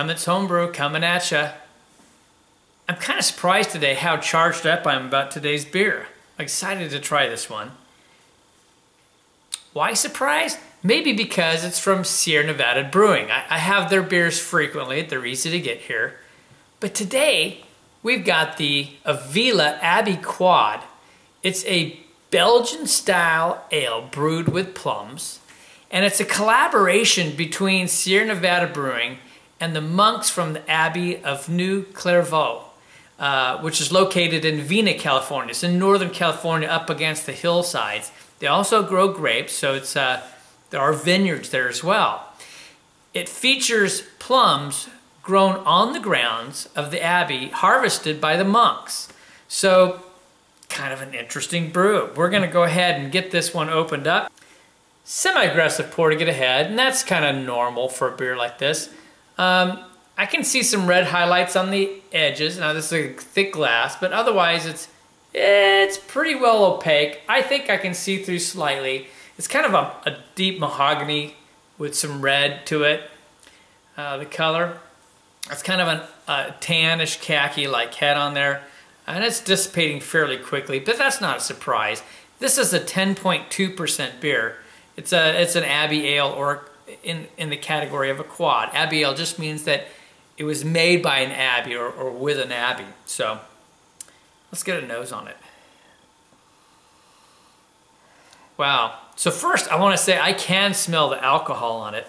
Clements Homebrew coming at ya. I'm kind of surprised today how charged up I am about today's beer. I'm excited to try this one. Why surprised? Maybe because it's from Sierra Nevada Brewing. I have their beers frequently. They're easy to get here. But today, we've got the Ovila Abbey Quad. It's a Belgian-style ale brewed with plums. And it's a collaboration between Sierra Nevada Brewing and the monks from the Abbey of New Clairvaux, which is located in Vina, California. It's in Northern California up against the hillsides. They also grow grapes, so it's there are vineyards there as well. It features plums grown on the grounds of the abbey, harvested by the monks. So, kind of an interesting brew. We're going to go ahead and get this one opened up. Semi-aggressive pour to get ahead, and that's kind of normal for a beer like this. I can see some red highlights on the edges. Now this is a thick glass, but otherwise it's pretty well opaque. I think I can see through slightly. It's kind of a deep mahogany with some red to it. The color, it's kind of a tannish khaki-like head on there, and it's dissipating fairly quickly, but that's not a surprise. This is a 10.2% beer. It's an Abbey Ale, or in the category of a quad. Abbey Ale just means that it was made by an abbey or with an abbey. So let's get a nose on it. Wow. So first I want to say I can smell the alcohol on it.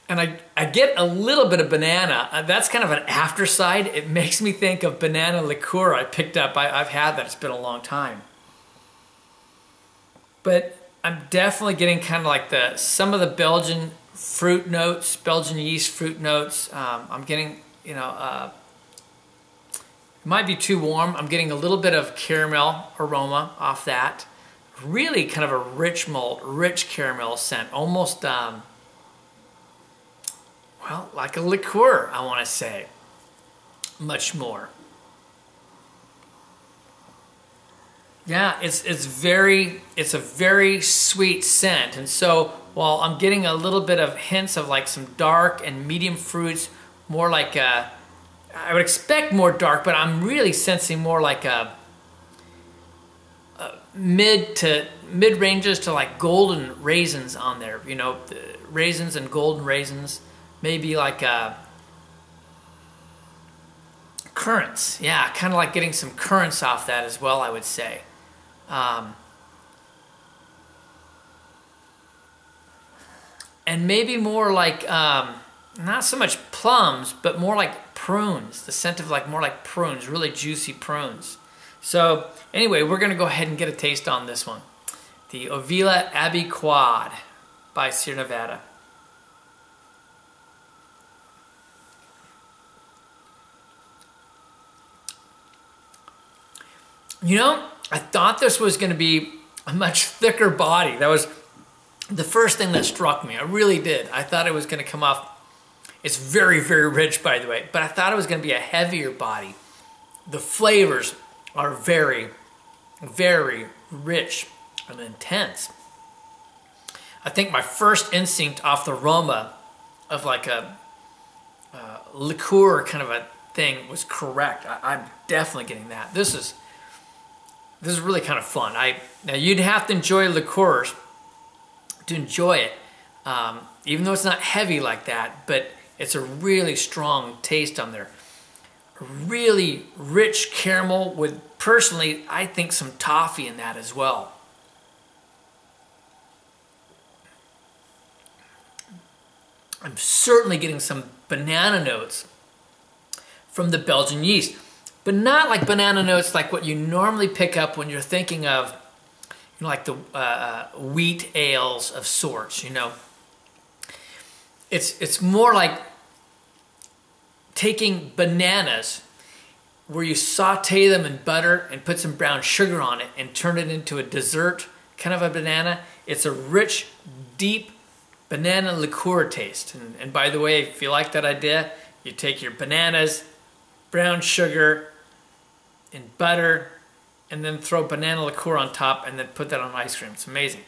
And I get a little bit of banana. That's kind of an afterside. It makes me think of banana liqueur I picked up. I've had that. It's been a long time. But I'm definitely getting kind of like some of the Belgian fruit notes, Belgian yeast fruit notes. I'm getting, it might be too warm. I'm getting a little bit of caramel aroma off that. Really kind of a rich malt, rich caramel scent. Almost, well, like a liqueur, I want to say. Much more. Yeah, it's a very sweet scent, and so while I'm getting a little bit of hints of like some dark and medium fruits, more like I would expect more dark, but I'm really sensing more like a mid ranges to like golden raisins on there. You know, raisins and golden raisins, maybe like currrents. Yeah, kind of like getting some currants off that as well, I would say. And maybe more like, not so much plums, but more like prunes. The scent of like more like prunes, really juicy prunes. So anyway, we're going to go ahead and get a taste on this one. The Ovila Abbey Quad by Sierra Nevada. You know, I thought this was going to be a much thicker body. That was the first thing that struck me. I really did. I thought it was going to come off. It's very, very rich, by the way, but I thought it was going to be a heavier body. The flavors are very, very rich and intense. I think my first instinct off the aroma of like a liqueur kind of a thing was correct. I'm definitely getting that. This is really kind of fun. Now you'd have to enjoy liqueurs to enjoy it, even though it's not heavy like that, but it's a really strong taste on there. A really rich caramel with, personally, I think some toffee in that as well. I'm certainly getting some banana notes from the Belgian yeast, but not like banana notes like what you normally pick up when you're thinking of, you know, like the wheat ales of sorts, you know. It's more like taking bananas where you saute them in butter and put some brown sugar on it and turn it into a dessert kind of a banana. It's a rich, deep banana liqueur taste. And by the way, if you like that idea, you take your bananas, brown sugar, and butter, and then throw banana liqueur on top and then put that on ice cream. It's amazing.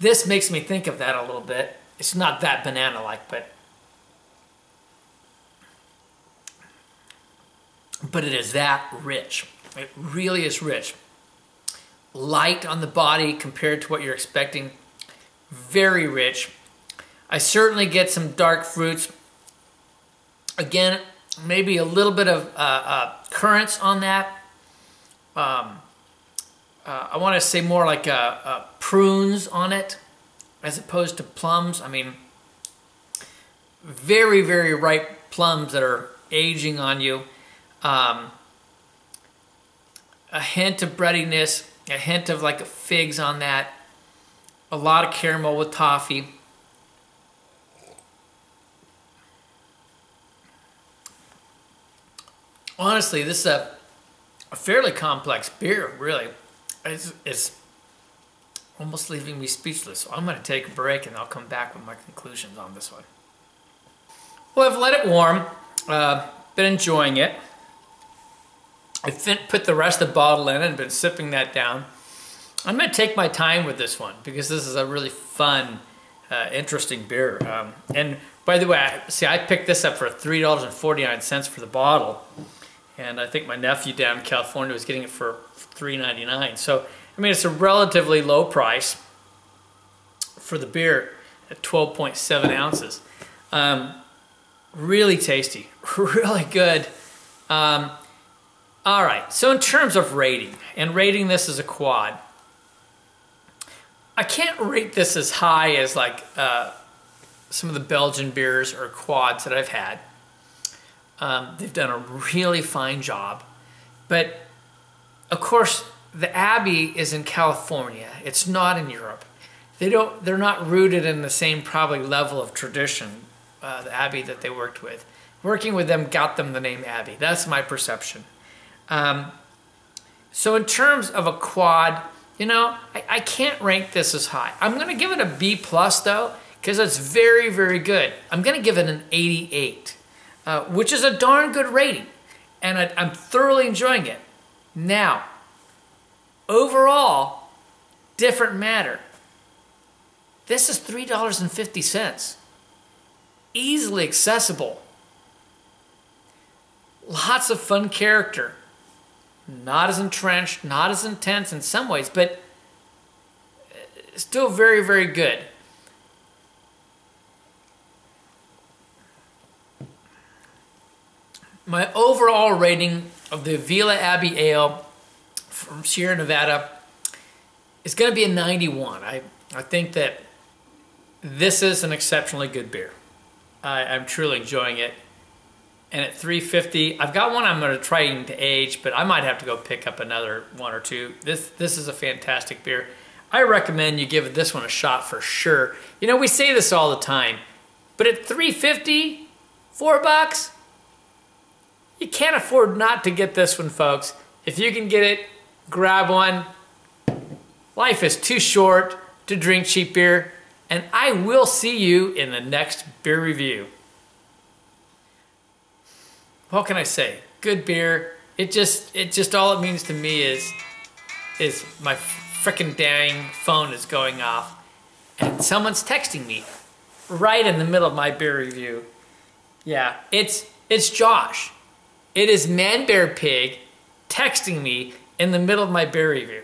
This makes me think of that a little bit. It's not that banana-like, but but it is that rich. It really is rich. Light on the body compared to what you're expecting. Very rich. I certainly get some dark fruits. Again, maybe a little bit of currants on that. I want to say more like prunes on it as opposed to plums. I mean, very, very ripe plums that are aging on you. A hint of breadiness, a hint of like figs on that. A lot of caramel with toffee. Honestly, this is a fairly complex beer, really. It's almost leaving me speechless. So I'm going to take a break and I'll come back with my conclusions on this one. Well, I've let it warm. Been enjoying it. I put the rest of the bottle in and been sipping that down. I'm going to take my time with this one because this is a really fun, interesting beer. And by the way, I picked this up for $3.49 for the bottle. And I think my nephew down in California was getting it for $3.99. So, I mean, it's a relatively low price for the beer at 12.7 ounces. Really tasty, really good. All right, so in terms of rating, and rating this as a quad, I can't rate this as high as like some of the Belgian beers or quads that I've had. They've done a really fine job. But, of course, the Abbey is in California. It's not in Europe. They're not rooted in the same probably level of tradition, the Abbey that they worked with. Working with them got them the name Abbey. That's my perception. So in terms of a quad, you know, I can't rank this as high. I'm going to give it a B+, though, because it's very, very good. I'm going to give it an 88. Which is a darn good rating, and I'm thoroughly enjoying it. Now, overall, different matter. This is $3.50. Easily accessible. Lots of fun character. Not as entrenched, not as intense in some ways, but still very, very good. My overall rating of the Ovila Abbey Ale from Sierra Nevada is going to be a 91. I think that this is an exceptionally good beer. I'm truly enjoying it. And at $3.50, I've got one I'm going to try to age, but I might have to go pick up another one or two. This is a fantastic beer. I recommend you give this one a shot for sure. You know, we say this all the time, but at $3.50, $4, you can't afford not to get this one, folks. If you can get it, grab one. Life is too short to drink cheap beer, and I will see you in the next beer review. What can I say? Good beer. It just all it means to me is my frickin' dang phone is going off, and someone's texting me right in the middle of my beer review. Yeah, it's Josh. It is Man Bear Pig texting me in the middle of my beer review.